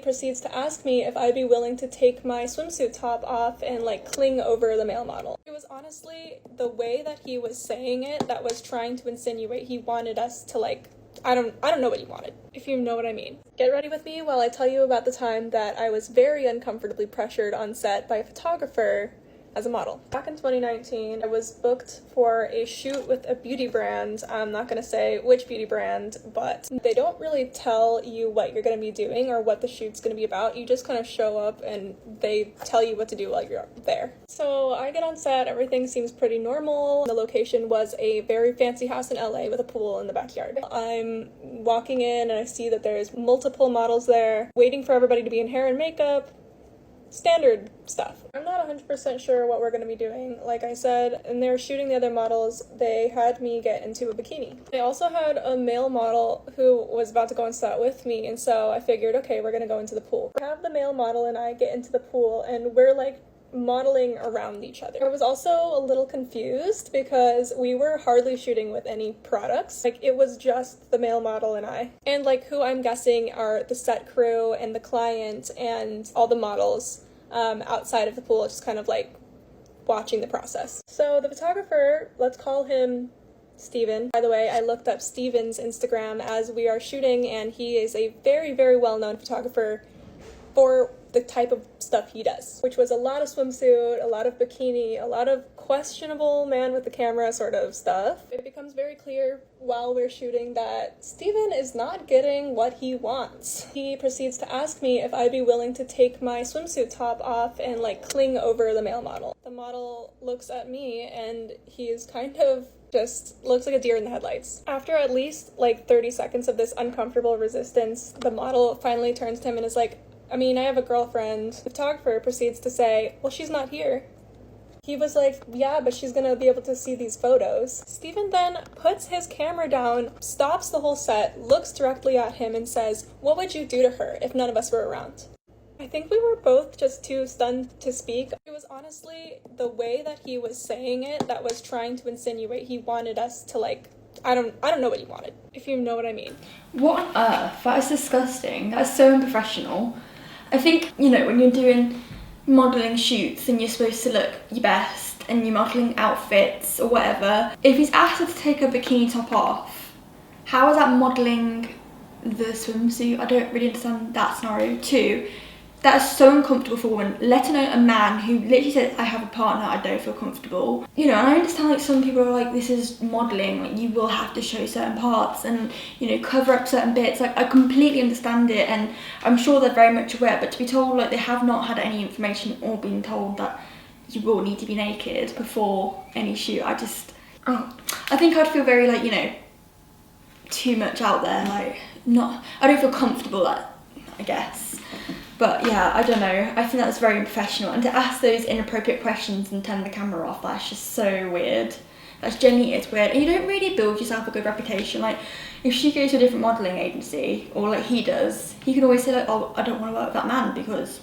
proceeds to ask me if I'd be willing to take my swimsuit top off and like cling over the male model. It was honestly the way that he was saying it that was trying to insinuate he wanted us to like, I don't know what he wanted, if you know what I mean. Get ready with me while I tell you about the time that I was very uncomfortably pressured on set by a photographer as a model. Back in 2019, I was booked for a shoot with a beauty brand. I'm not gonna say which beauty brand, but they don't really tell you what you're gonna be doing or what the shoot's gonna be about. You just kind of show up and they tell you what to do while you're there. So I get on set, everything seems pretty normal. The location was a very fancy house in LA with a pool in the backyard. I'm walking in and I see that there's multiple models there, waiting for everybody to be in hair and makeup. Standard stuff. I'm not 100% sure what we're going to be doing. Like I said, and they were shooting the other models, they had me get into a bikini. They also had a male model who was about to go on set with me, and so I figured, okay, we're going to go into the pool. Have the male model and I get into the pool, and we're like modeling around each other. I was also a little confused because we were hardly shooting with any products. Like, it was just the male model and I. And like who I'm guessing are the set crew and the client and all the models outside of the pool, just kind of like watching the process. So the photographer, let's call him Steven. By the way, I looked up Steven's Instagram as we are shooting, and he is a very, very well-known photographer for the type of stuff he does, which was a lot of swimsuit, a lot of bikini, a lot of questionable man with the camera sort of stuff. It becomes very clear while we're shooting that Steven is not getting what he wants. He proceeds to ask me if I'd be willing to take my swimsuit top off and like cling over the male model. The model looks at me and he's kind of just looks like a deer in the headlights. After at least like 30 seconds of this uncomfortable resistance, the model finally turns to him and is like, I mean, I have a girlfriend. The photographer proceeds to say, well, she's not here. He was like, yeah, but she's gonna be able to see these photos. Steven then puts his camera down, stops the whole set, looks directly at him and says, what would you do to her if none of us were around? I think we were both just too stunned to speak. It was honestly the way that he was saying it that was trying to insinuate he wanted us to like, I don't know what he wanted, if you know what I mean. What on earth? That is disgusting. That's so unprofessional. I think, you know, when you're doing modelling shoots and you're supposed to look your best and you're modelling outfits or whatever, if he's asked her to take a bikini top off, how is that modelling the swimsuit? I don't really understand that scenario too. That is so uncomfortable for a woman, let alone a man who literally said, I have a partner, I don't feel comfortable. You know, and I understand like some people are like, this is modelling, like you will have to show certain parts and, you know, cover up certain bits. Like, I completely understand it and I'm sure they're very much aware, but to be told like they have not had any information or been told that you will need to be naked before any shoot, I think I'd feel very like, you know, too much out there, like I don't feel comfortable, I guess. But yeah, I don't know, I think that's very unprofessional, and to ask those inappropriate questions and turn the camera off, that's just so weird. That's genuinely, it's weird, and you don't really build yourself a good reputation. Like, if she goes to a different modelling agency, or like he does, he can always say like, oh, I don't want to work with that man because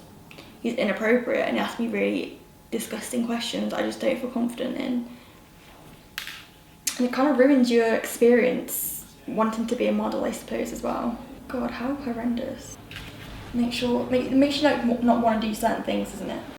he's inappropriate and he asks me really disgusting questions I just don't feel confident in. And it kind of ruins your experience wanting to be a model, I suppose, as well. God, how horrendous. Makes you like not want to do certain things, isn't it?